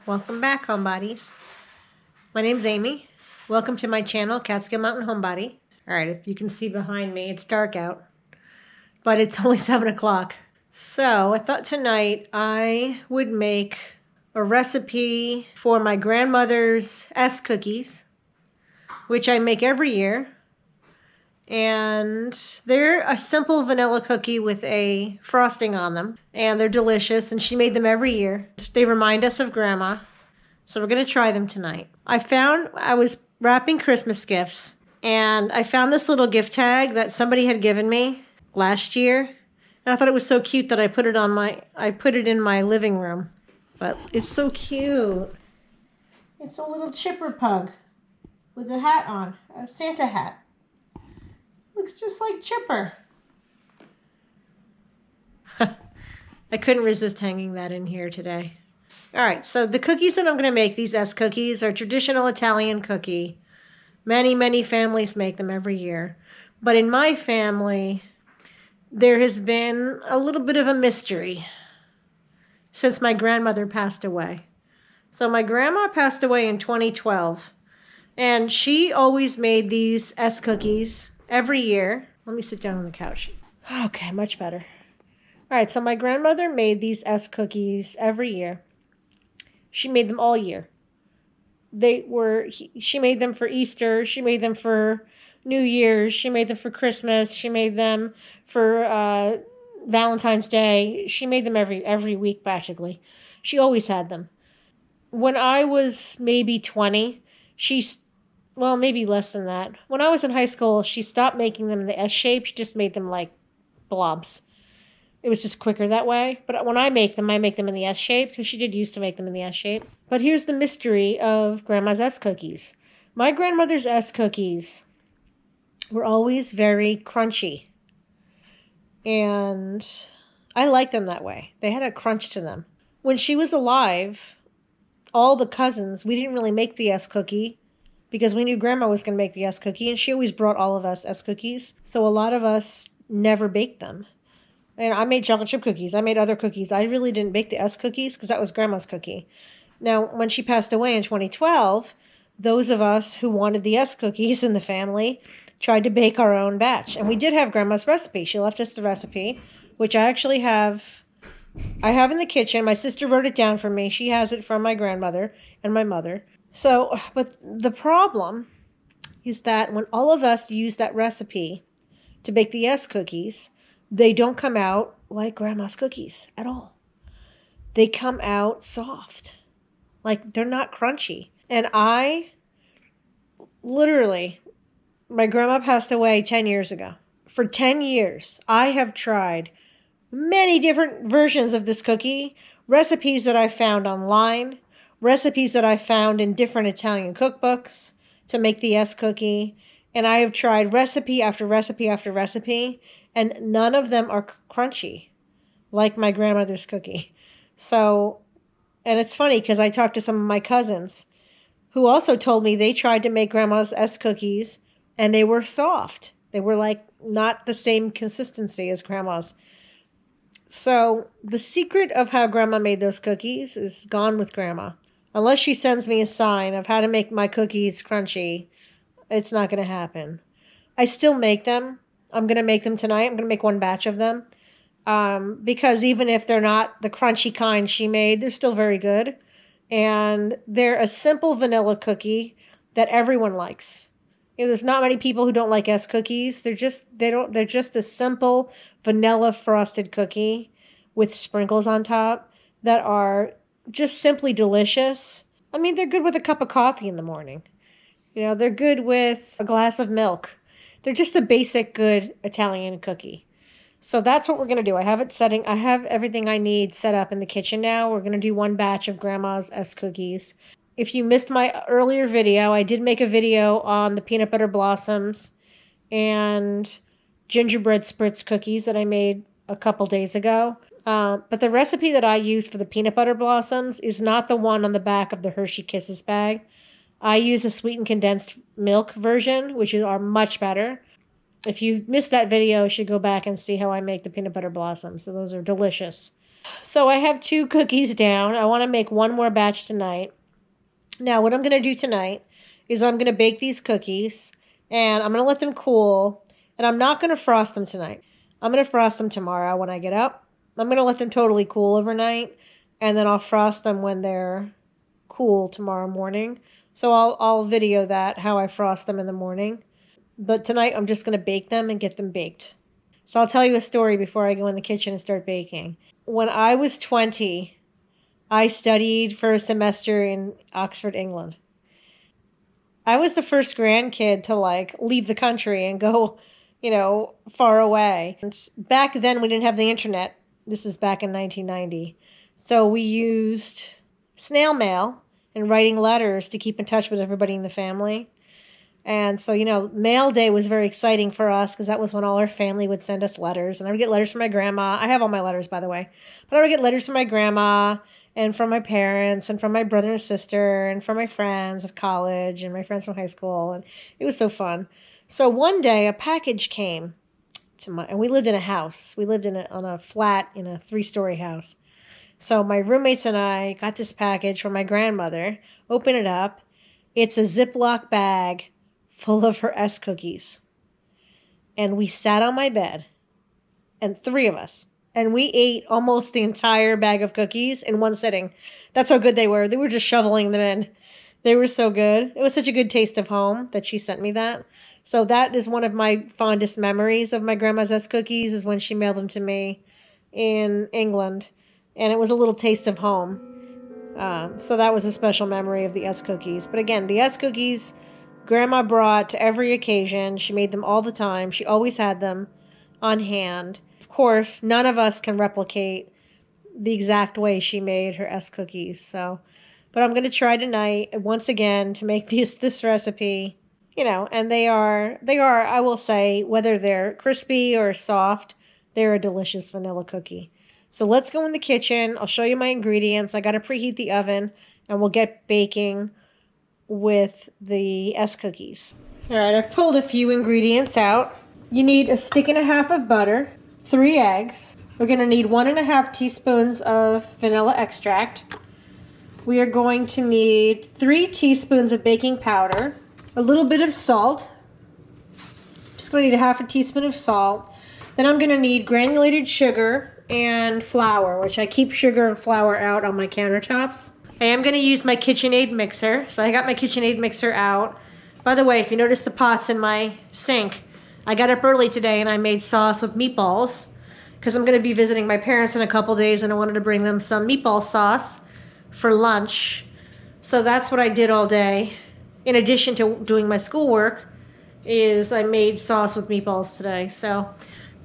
Welcome back, homebodies. My name's Amy. Welcome to my channel, Catskill Mountain Homebody. All right, if you can see behind me, it's dark out, but it's only 7 o'clock. So I thought tonight I would make a recipe for my grandmother's cookies, which I make every year. And they're a simple vanilla cookie with a frosting on them. And they're delicious, and she made them every year. They remind us of Grandma. So we're going to try them tonight. I was wrapping Christmas gifts, and I found this little gift tag that somebody had given me last year. And I thought it was so cute that I put it in my living room. But it's so cute. It's a little chipper pug with a hat on, a Santa hat. Looks just like Chipper. I couldn't resist hanging that in here today. All right, so the cookies that I'm going to make, these cookies, are traditional Italian cookie. Many, many families make them every year. But in my family, there has been a little bit of a mystery since my grandmother passed away. So my grandma passed away in 2012, and she always made these cookies every year. Let me sit down on the couch. Okay, much better. All right, so my grandmother made these cookies every year. She made them all year. She made them for Easter. She made them for New Year's. She made them for Christmas. She made them for Valentine's Day. She made them every week practically. She always had them. When I was maybe 20, maybe less than that. When I was in high school, she stopped making them in the S shape. She just made them like blobs. It was just quicker that way. But when I make them in the S shape, because she did used to make them in the S shape. But here's the mystery of Grandma's S cookies. My grandmother's S cookies were always very crunchy. And I liked them that way. They had a crunch to them. When she was alive, all the cousins, we didn't really make the S cookie because we knew Grandma was going to make the S cookie, and she always brought all of us S cookies. So a lot of us never baked them. And I made chocolate chip cookies. I made other cookies. I really didn't bake the S cookies because that was Grandma's cookie. Now, when she passed away in 2012, those of us who wanted the S cookies in the family tried to bake our own batch. And we did have Grandma's recipe. She left us the recipe, which I actually have. I have in the kitchen. My sister wrote it down for me. She has it from my grandmother and my mother. So, but the problem is that when all of us use that recipe to bake the S cookies, they don't come out like Grandma's cookies at all. They come out soft. Like, they're not crunchy. And my grandma passed away 10 years ago. For 10 years, I have tried many different versions of this cookie, recipes that I found online, recipes that I found in different Italian cookbooks to make the S cookie. And I have tried recipe after recipe after recipe, and none of them are crunchy like my grandmother's cookie. So, and it's funny because I talked to some of my cousins who also told me they tried to make Grandma's S cookies and they were soft. They were like not the same consistency as Grandma's. So the secret of how Grandma made those cookies is gone with Grandma. Unless she sends me a sign of how to make my cookies crunchy, it's not going to happen. I still make them. I'm going to make them tonight. I'm going to make one batch of them. Because even if they're not the crunchy kind she made, they're still very good. And they're a simple vanilla cookie that everyone likes. There's not many people who don't like S cookies. They're just a simple vanilla frosted cookie with sprinkles on top that are just simply delicious. I mean, they're good with a cup of coffee in the morning. They're good with a glass of milk. They're just a basic good Italian cookie. So that's what we're going to do. I have everything I need set up in the kitchen now. We're going to do one batch of Grandma's S cookies. If you missed my earlier video, I did make a video on the peanut butter blossoms and gingerbread spritz cookies that I made a couple days ago. But the recipe that I use for the peanut butter blossoms is not the one on the back of the Hershey Kisses bag. I use a sweetened condensed milk version, which are much better. If you missed that video, you should go back and see how I make the peanut butter blossoms. So those are delicious. So I have 2 cookies down. I want to make one more batch tonight. Now, what I'm going to do tonight is I'm going to bake these cookies and I'm going to let them cool. And I'm not going to frost them tonight. I'm going to frost them tomorrow when I get up. I'm going to let them totally cool overnight and then I'll frost them when they're cool tomorrow morning. So I'll video that, how I frost them in the morning. But tonight I'm just going to bake them and get them baked. So I'll tell you a story before I go in the kitchen and start baking. When I was 20, I studied for a semester in Oxford, England. I was the first grandkid to like leave the country and go, far away. And back then we didn't have the internet. This is back in 1990. So we used snail mail and writing letters to keep in touch with everybody in the family. And so, mail day was very exciting for us because that was when all our family would send us letters. And I would get letters from my grandma. I have all my letters, by the way. But I would get letters from my grandma and from my parents and from my brother and sister and from my friends at college and my friends from high school. And it was so fun. So one day a package came and we lived in a house. We lived on a flat in a 3-story house. So my roommates and I got this package from my grandmother, open it up. It's a Ziploc bag full of her S cookies. And we sat on my bed, and 3 of us, and we ate almost the entire bag of cookies in one sitting. That's how good they were. They were just shoveling them in. They were so good. It was such a good taste of home that she sent me that. So that is one of my fondest memories of my grandma's S cookies, is when she mailed them to me in England. And it was a little taste of home. So that was a special memory of the S cookies. But again, the S cookies Grandma brought to every occasion. She made them all the time. She always had them on hand. Of course, none of us can replicate the exact way she made her S cookies. But I'm going to try tonight once again to make this recipe. And they are, I will say, whether they're crispy or soft, they're a delicious vanilla cookie. So let's go in the kitchen. I'll show you my ingredients. I got to preheat the oven and we'll get baking with the S cookies. All right, I've pulled a few ingredients out. You need 1.5 sticks of butter, 3 eggs. We're going to need 1.5 teaspoons of vanilla extract. We are going to need 3 teaspoons of baking powder, a little bit of salt. Just going to need 1/2 teaspoon of salt. Then I'm going to need granulated sugar and flour, which I keep sugar and flour out on my countertops. I am going to use my KitchenAid mixer. So I got my KitchenAid mixer out. By the way, if you notice the pots in my sink, I got up early today and I made sauce with meatballs because I'm going to be visiting my parents in a couple days and I wanted to bring them some meatball sauce for lunch. So that's what I did all day. In addition to doing my schoolwork, is I made sauce with meatballs today. So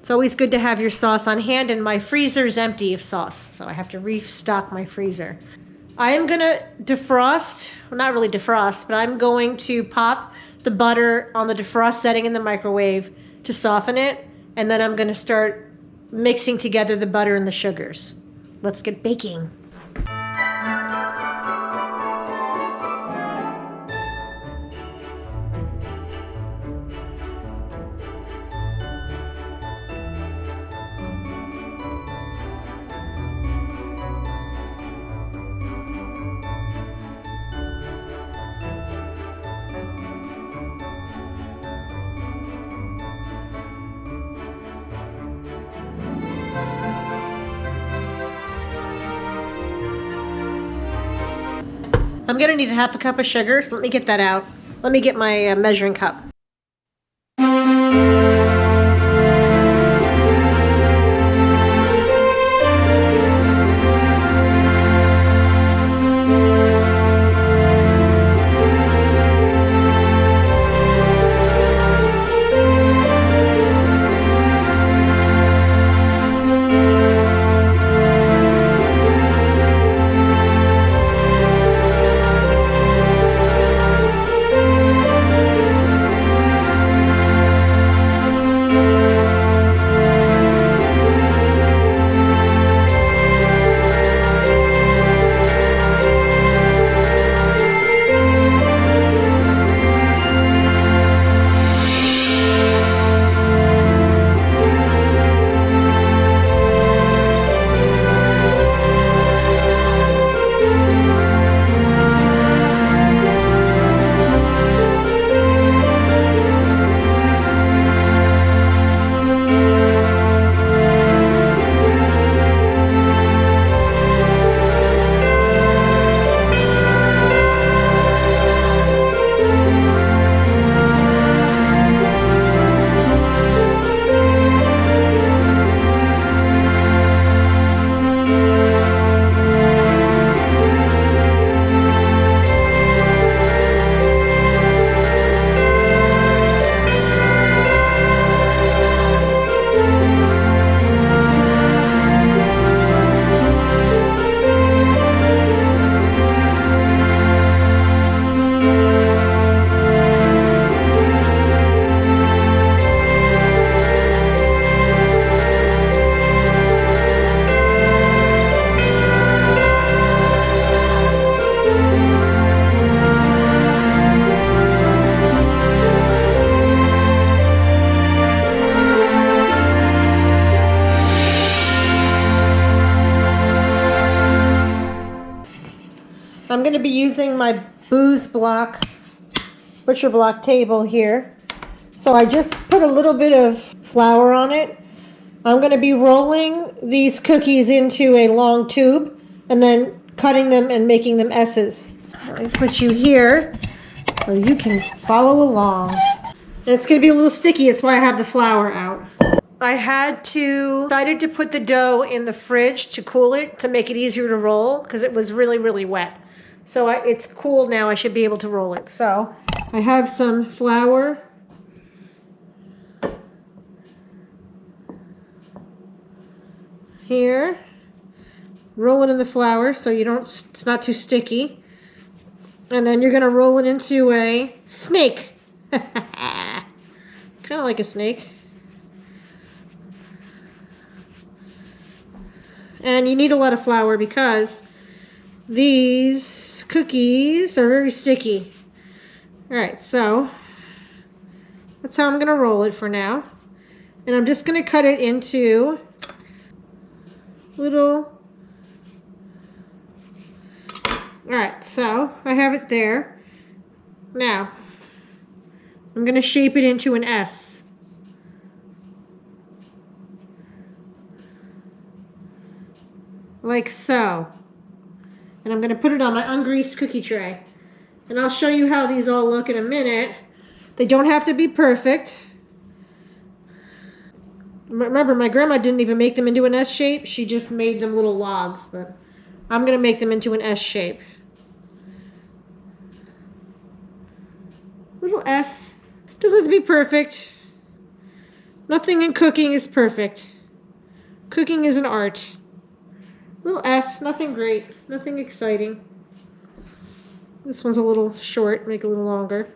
it's always good to have your sauce on hand, and my freezer is empty of sauce. So I have to restock my freezer. I am going to defrost, well, not really defrost, but I'm going to pop the butter on the defrost setting in the microwave to soften it. And then I'm going to start mixing together the butter and the sugars. Let's get baking. I'm going to need 1/2 cup of sugar, so let me get that out. Let me get my measuring cup. I'm going to be using my butcher block table here. So I just put a little bit of flour on it. I'm going to be rolling these cookies into a long tube and then cutting them and making them S's. Let me put you here so you can follow along. And it's going to be a little sticky. That's why I have the flour out. I decided to put the dough in the fridge to cool it, to make it easier to roll, because it was really, really wet. So it's cool now. I should be able to roll it. So I have some flour. Here. Roll it in the flour so it's not too sticky. And then you're going to roll it into a snake. Kind of like a snake. And you need a lot of flour because these cookies are very sticky. Alright, so that's how I'm going to roll it for now. And I'm just going to cut it into little... Alright, so I have it there. Now, I'm going to shape it into an S. Like so. And I'm going to put it on my ungreased cookie tray. And I'll show you how these all look in a minute. They don't have to be perfect. Remember, my grandma didn't even make them into an S shape. She just made them little logs. But I'm going to make them into an S shape. Little S. Doesn't have to be perfect. Nothing in cooking is perfect. Cooking is an art. Little S, nothing great, nothing exciting. This one's a little short, make it a little longer.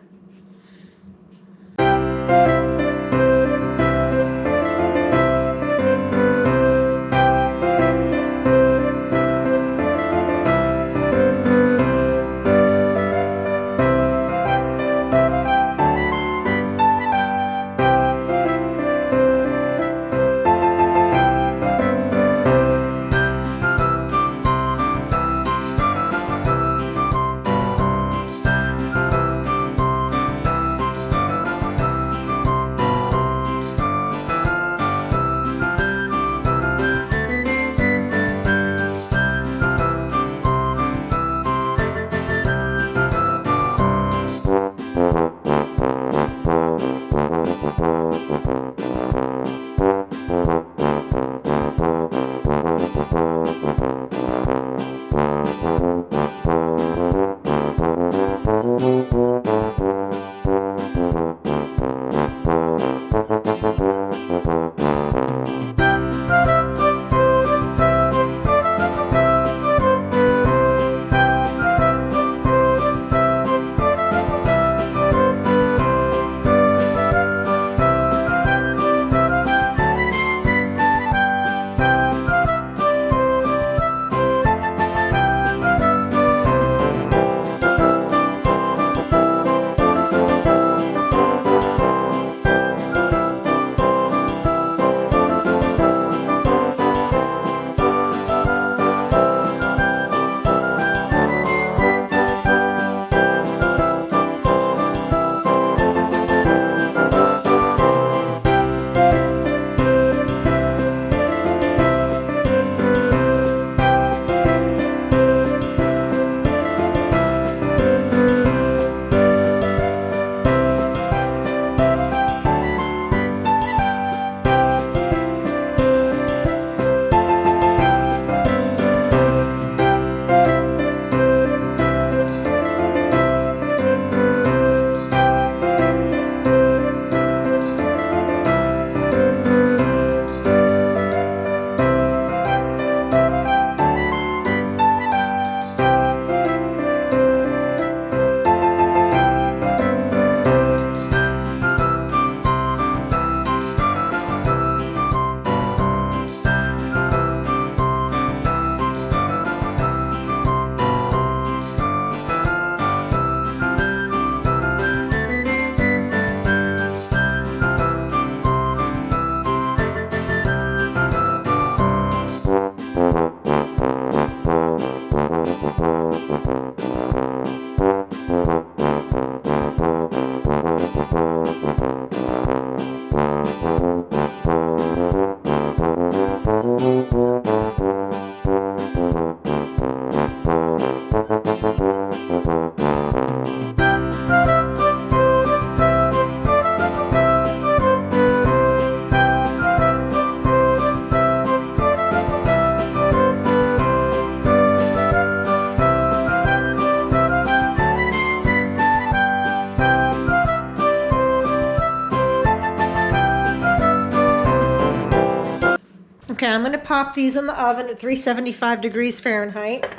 Okay, I'm going to pop these in the oven at 375 degrees Fahrenheit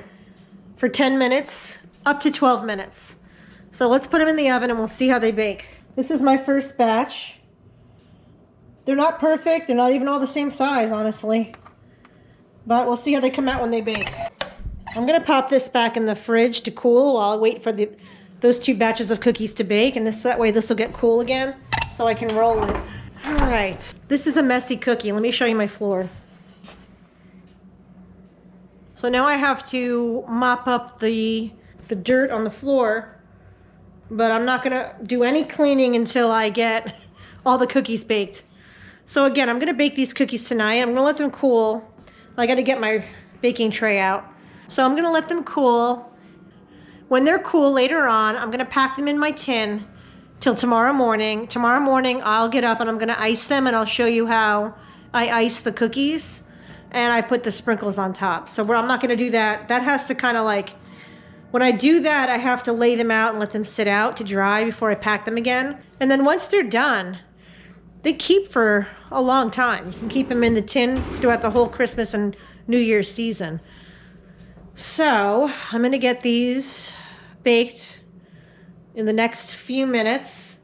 for 10 minutes, up to 12 minutes. So let's put them in the oven and we'll see how they bake. This is my first batch. They're not perfect. They're not even all the same size, honestly. But we'll see how they come out when they bake. I'm going to pop this back in the fridge to cool while I wait for those 2 batches of cookies to bake. And that way this will get cool again so I can roll it. All right. This is a messy cookie. Let me show you my floor. So now I have to mop up the dirt on the floor, but I'm not gonna do any cleaning until I get all the cookies baked. So again, I'm gonna bake these cookies tonight. I'm gonna let them cool. I gotta get my baking tray out. So I'm gonna let them cool. When they're cool later on, I'm gonna pack them in my tin till tomorrow morning. Tomorrow morning, I'll get up and I'm gonna ice them and I'll show you how I ice the cookies. And I put the sprinkles on top. So I'm not going to do that. That has to kind of when I do that, I have to lay them out and let them sit out to dry before I pack them again. And then once they're done, they keep for a long time. You can keep them in the tin throughout the whole Christmas and New Year's season. So I'm going to get these baked in the next few minutes.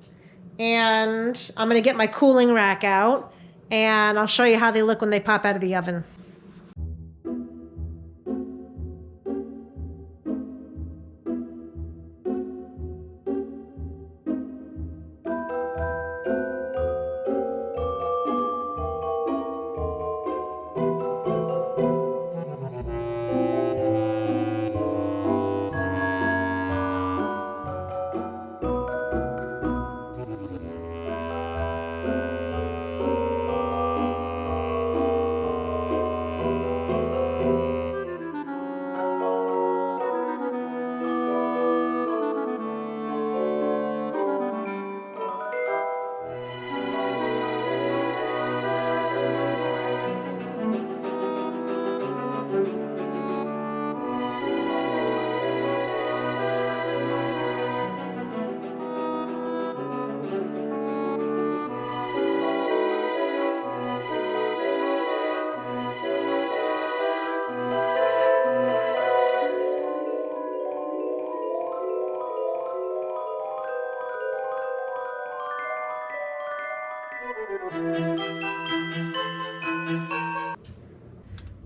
And I'm going to get my cooling rack out. And I'll show you how they look when they pop out of the oven.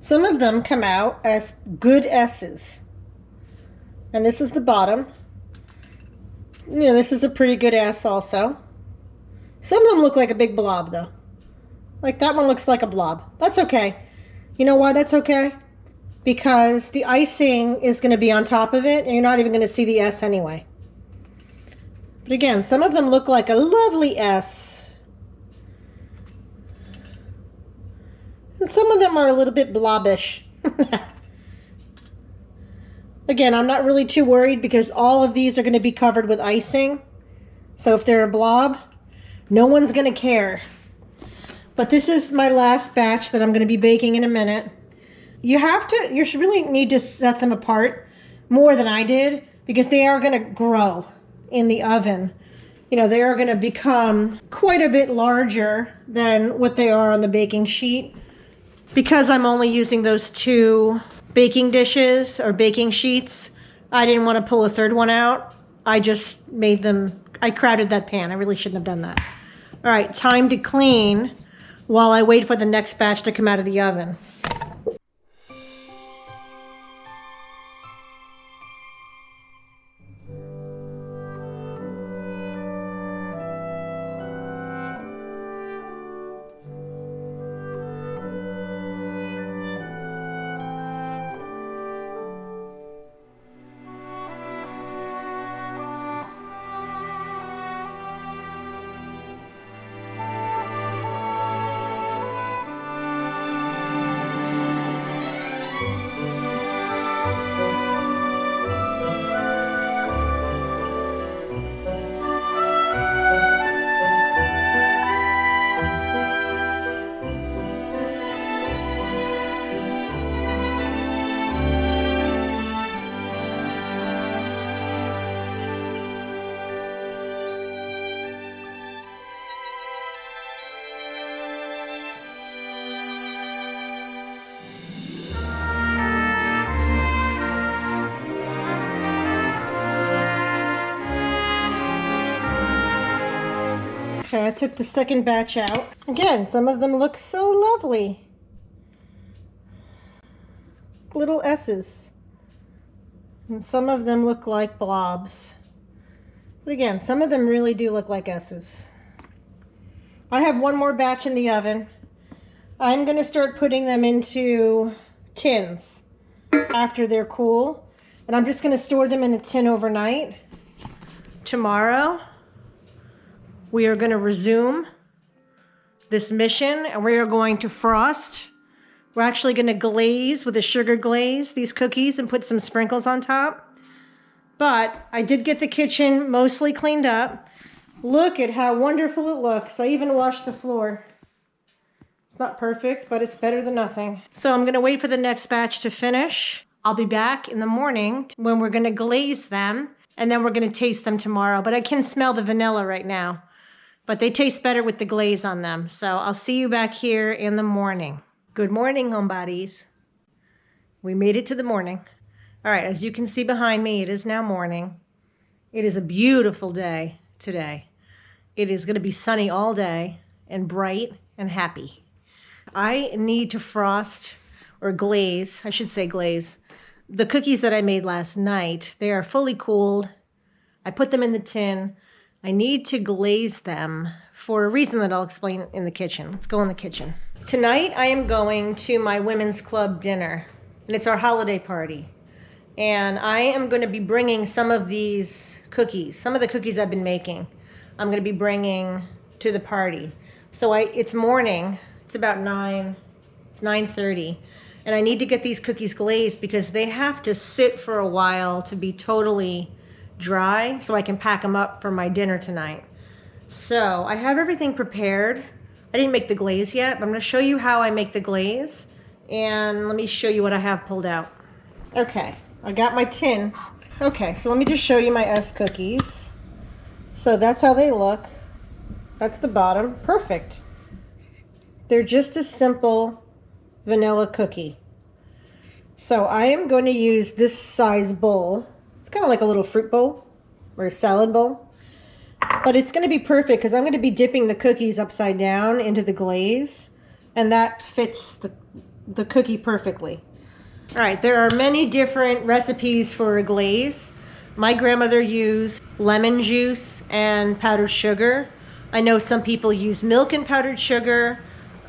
Some of them come out as good S's. And this is the bottom. This is a pretty good S also. Some of them look like a big blob though. Like that one looks like a blob. That's okay. You know why that's okay? Because the icing is going to be on top of it and you're not even going to see the S anyway. But again, some of them look like a lovely S. And some of them are a little bit blobbish. Again, I'm not really too worried because all of these are going to be covered with icing. So if they're a blob, no one's going to care. But this is my last batch that I'm going to be baking in a minute. You really need to set them apart more than I did because they are going to grow in the oven. They are going to become quite a bit larger than what they are on the baking sheet. Because I'm only using those 2 baking dishes or baking sheets, I didn't want to pull a third one out. I just I crowded that pan. I really shouldn't have done that. All right, time to clean while I wait for the next batch to come out of the oven. Okay, I took the second batch out. Again, some of them look so lovely. Little S's. And some of them look like blobs. But again, some of them really do look like S's. I have one more batch in the oven. I'm going to start putting them into tins after they're cool. And I'm just going to store them in a tin overnight. Tomorrow, we are going to resume this mission and we are going to frost. We're actually going to glaze with a sugar glaze these cookies and put some sprinkles on top. But I did get the kitchen mostly cleaned up. Look at how wonderful it looks. I even washed the floor. It's not perfect, but it's better than nothing. So I'm going to wait for the next batch to finish. I'll be back in the morning when we're going to glaze them, and then we're going to taste them tomorrow. But I can smell the vanilla right now. But they taste better with the glaze on them. So I'll see you back here in the morning. Good morning, homebodies. We made it to the morning. All right, as you can see behind me, it is now morning. It is a beautiful day today. It is going to be sunny all day and bright and happy. I need to frost or glaze, I should say glaze, the cookies that I made last night. They are fully cooled. I put them in the tin. I need to glaze them for a reason that I'll explain in the kitchen. Let's go in the kitchen. Tonight I am going to my women's club dinner, and it's our holiday party. And I am going to be bringing some of these cookies, some of the cookies I've been making, I'm going to be bringing to the party. So it's morning, it's about 9:30, and I need to get these cookies glazed because they have to sit for a while to be totally dry so I can pack them up for my dinner tonight. So I have everything prepared. I didn't make the glaze yet, but I'm going to show you how I make the glaze, and let me show you what I have pulled out. Okay. I got my tin. Okay, so let me just show you my S cookies. So that's how they look. That's the bottom. Perfect. They're just a simple vanilla cookie. So I am going to use this size bowl. It's kind of like a little fruit bowl or a salad bowl. But it's going to be perfect because I'm going to be dipping the cookies upside down into the glaze. And that fits the cookie perfectly. All right, there are many different recipes for a glaze. My grandmother used lemon juice and powdered sugar. I know some people use milk and powdered sugar.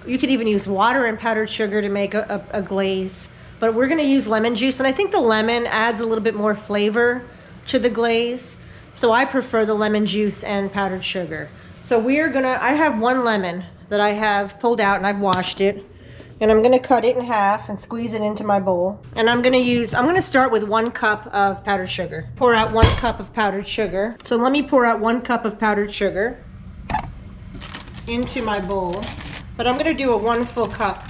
You could even use water and powdered sugar to make a glaze. But we're going to use lemon juice, and I think the lemon adds a little bit more flavor to the glaze. So I prefer the lemon juice and powdered sugar. So I have one lemon that I have pulled out and I've washed it. And I'm going to cut it in half and squeeze it into my bowl. And I'm going to start with 1 cup of powdered sugar. Pour out 1 cup of powdered sugar. So let me pour out 1 cup of powdered sugar into my bowl. But I'm going to do a 1 full cup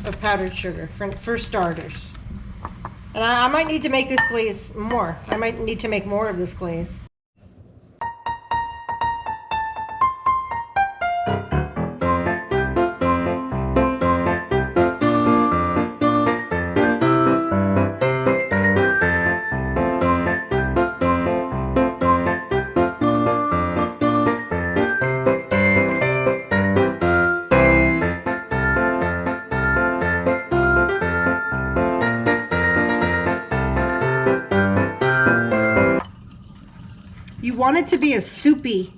of powdered sugar for starters. And I might need to make this glaze more. I might need to make more of this glaze. You want it to be a soupy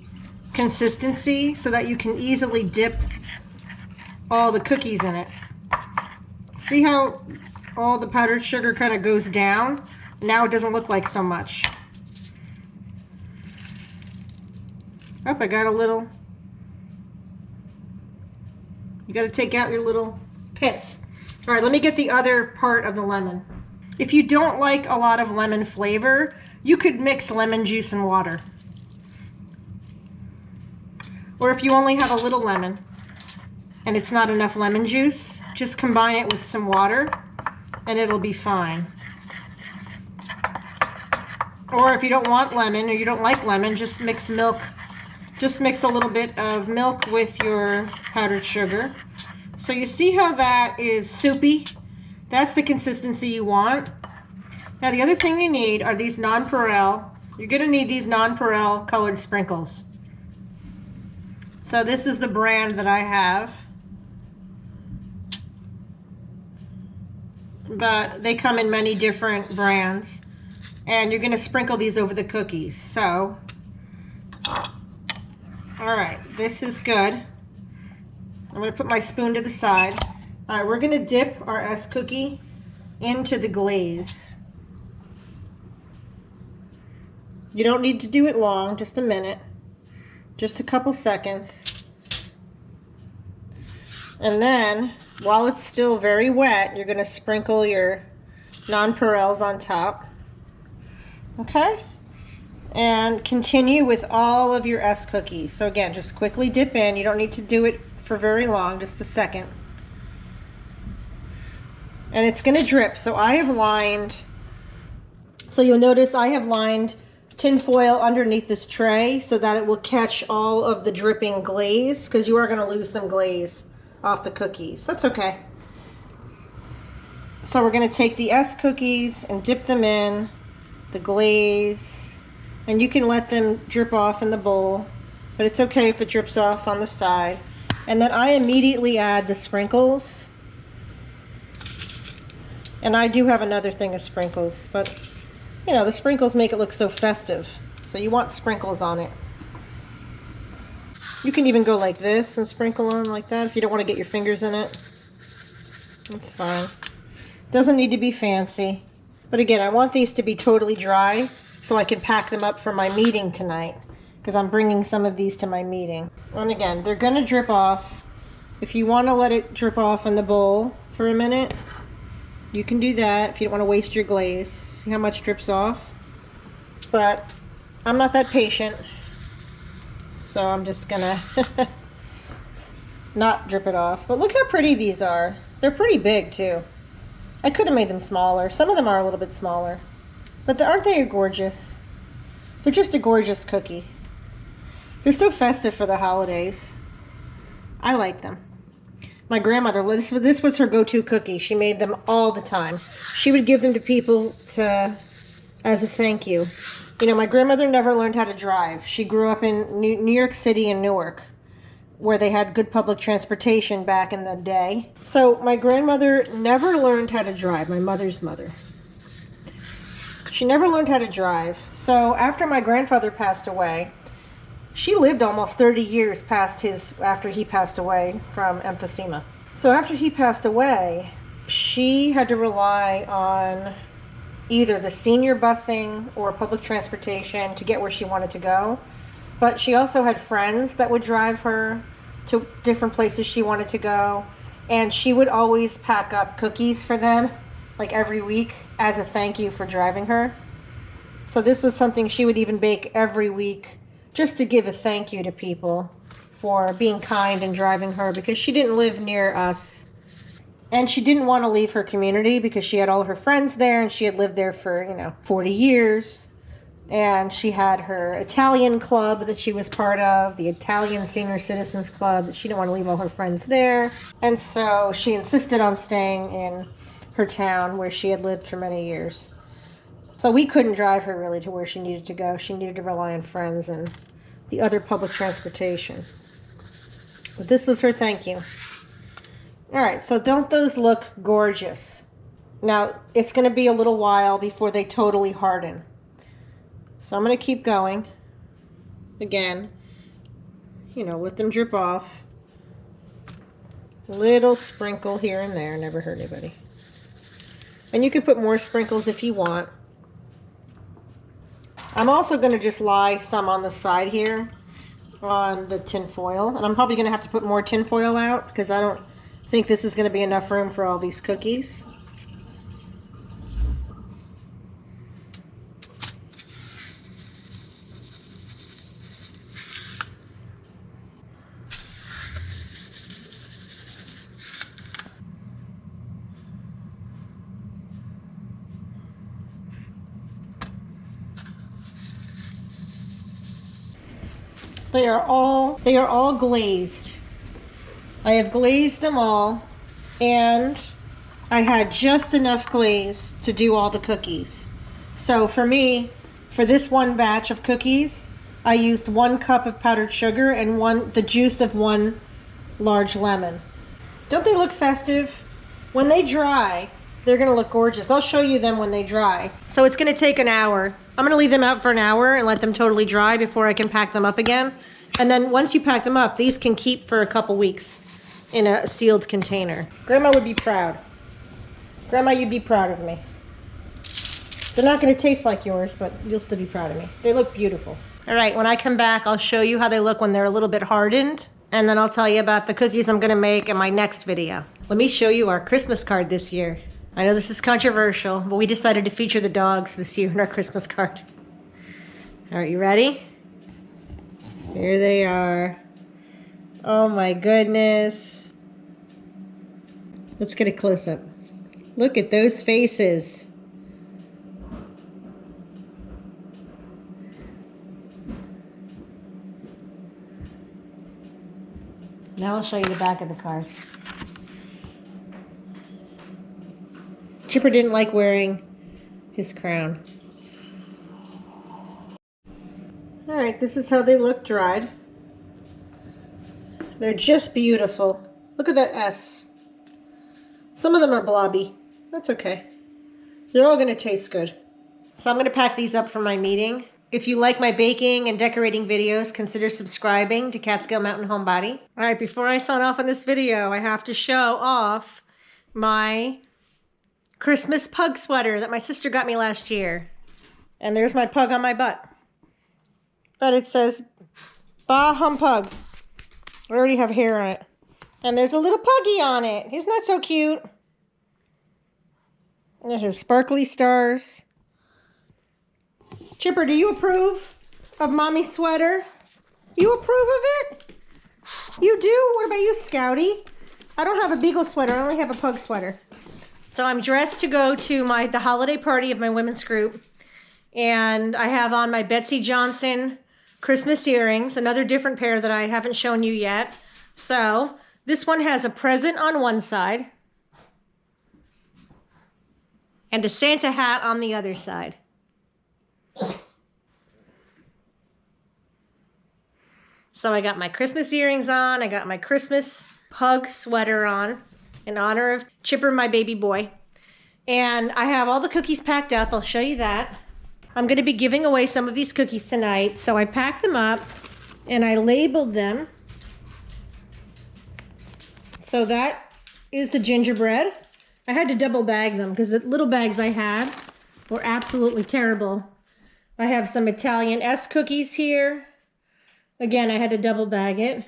consistency so that you can easily dip all the cookies in it. See how all the powdered sugar kind of goes down? Now it doesn't look like so much. Oh, I got a little. You got to take out your little pits. All right, let me get the other part of the lemon. If you don't like a lot of lemon flavor, you could mix lemon juice and water. Or if you only have a little lemon and it's not enough lemon juice, just combine it with some water and it'll be fine. Or if you don't want lemon or you don't like lemon, just mix milk. Just mix a little bit of milk with your powdered sugar. So you see how that is soupy? That's the consistency you want. Now the other thing you need are these Nonpareil. You're going to need these Nonpareil colored sprinkles. So this is the brand that I have. But they come in many different brands. And you're gonna sprinkle these over the cookies. So, all right, this is good. I'm gonna put my spoon to the side. All right, we're gonna dip our S cookie into the glaze. You don't need to do it long, just a minute. Just a couple seconds. And then, while it's still very wet, you're gonna sprinkle your nonpareils on top. Okay? And continue with all of your S cookies. So again, just quickly dip in. You don't need to do it for very long, just a second. And it's gonna drip. So I have lined, so you'll notice I have lined tin foil underneath this tray so that it will catch all of the dripping glaze, because you are going to lose some glaze off the cookies. That's okay. So we're going to take the S cookies and dip them in the glaze, and you can let them drip off in the bowl, but it's okay if it drips off on the side. And then I immediately add the sprinkles, and I do have another thing of sprinkles, but you know, the sprinkles make it look so festive. So you want sprinkles on it. You can even go like this and sprinkle on like that if you don't want to get your fingers in it. That's fine. Doesn't need to be fancy. But again, I want these to be totally dry so I can pack them up for my meeting tonight, because I'm bringing some of these to my meeting. And again, they're going to drip off. If you want to let it drip off in the bowl for a minute, you can do that if you don't want to waste your glaze. See how much drips off? But I'm not that patient, so I'm just gonna not drip it off. But look how pretty these are. They're pretty big too. I could have made them smaller. Some of them are a little bit smaller, but aren't they gorgeous? They're just a gorgeous cookie. They're so festive for the holidays. I like them. My grandmother, this was her go-to cookie. She made them all the time. She would give them to people as a thank you. You know, my grandmother never learned how to drive. She grew up in New York City and Newark, where they had good public transportation back in the day. So my grandmother never learned how to drive, my mother's mother. She never learned how to drive. So after my grandfather passed away, she lived almost 30 years after he passed away from emphysema. So after he passed away, she had to rely on either the senior busing or public transportation to get where she wanted to go. But she also had friends that would drive her to different places she wanted to go. And she would always pack up cookies for them, like every week, as a thank you for driving her. So this was something she would even bake every week, just to give a thank you to people for being kind and driving her, because she didn't live near us. And she didn't want to leave her community because she had all of her friends there, and she had lived there for, 40 years. And she had her Italian club that she was part of, the Italian Senior Citizens Club, that she didn't want to leave all her friends there. And so she insisted on staying in her town where she had lived for many years. So we couldn't drive her really to where she needed to go. She needed to rely on friends and the other public transportation. But this was her thank you. All right, so don't those look gorgeous? Now, it's going to be a little while before they totally harden. So I'm going to keep going. Again, let them drip off. Little sprinkle here and there, never hurt anybody. And you can put more sprinkles if you want. I'm also going to just lie some on the side here on the tin foil. And I'm probably going to have to put more tin foil out because I don't think this is going to be enough room for all these cookies. They are all glazed. I have glazed them all, and I had just enough glaze to do all the cookies. So for me, for this one batch of cookies, I used 1 cup of powdered sugar and the juice of 1 large lemon. Don't they look festive? When they dry, they're gonna look gorgeous. I'll show you them when they dry. So it's gonna take an hour. I'm gonna leave them out for an hour and let them totally dry before I can pack them up again. And then once you pack them up, these can keep for a couple weeks in a sealed container. Grandma would be proud. Grandma, you'd be proud of me. They're not gonna taste like yours, but you'll still be proud of me. They look beautiful. All right, when I come back, I'll show you how they look when they're a little bit hardened, and then I'll tell you about the cookies I'm gonna make in my next video. Let me show you our Christmas card this year. I know this is controversial, but we decided to feature the dogs this year in our Christmas card. All right, you ready? Here they are. Oh my goodness. Let's get a close-up. Look at those faces. Now I'll show you the back of the card. Chipper didn't like wearing his crown. All right, this is how they look dried. They're just beautiful. Look at that S. Some of them are blobby. That's okay. They're all gonna taste good. So I'm gonna pack these up for my meeting. If you like my baking and decorating videos, consider subscribing to Catskill Mountain Homebody. All right, before I sign off on this video, I have to show off my Christmas pug sweater that my sister got me last year. And there's my pug on my butt. But it says, Bah Humpug. I already have hair on it. And there's a little puggy on it. Isn't that so cute? It has sparkly stars. Chipper, do you approve of Mommy's sweater? You approve of it? You do? What about you, Scouty? I don't have a beagle sweater. I only have a pug sweater. So I'm dressed to go to the holiday party of my women's group. And I have on my Betsy Johnson Christmas earrings, another different pair that I haven't shown you yet. So this one has a present on one side and a Santa hat on the other side. So I got my Christmas earrings on, I got my Christmas pug sweater on in honor of Chipper, my baby boy. And I have all the cookies packed up. I'll show you that. I'm gonna be giving away some of these cookies tonight. So I packed them up and I labeled them. So that is the gingerbread. I had to double bag them because the little bags I had were absolutely terrible. I have some Italian S cookies here. Again, I had to double bag it.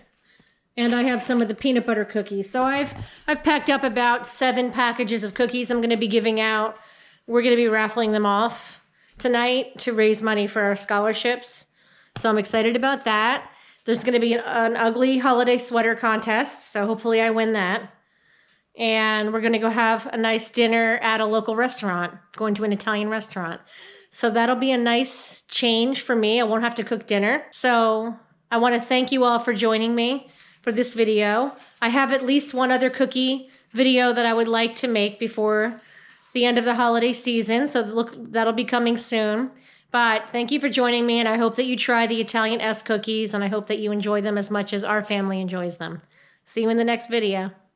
And I have some of the peanut butter cookies. So I've packed up about 7 packages of cookies I'm gonna be giving out. We're gonna be raffling them off tonight to raise money for our scholarships. So I'm excited about that. There's gonna be an ugly holiday sweater contest. So hopefully I win that. And we're gonna go have a nice dinner at a local restaurant, going to an Italian restaurant. So that'll be a nice change for me. I won't have to cook dinner. So I wanna thank you all for joining me for this video. I have at least one other cookie video that I would like to make before the end of the holiday season. So look, that'll be coming soon. But thank you for joining me, and I hope that you try the Italian S cookies, and I hope that you enjoy them as much as our family enjoys them. See you in the next video.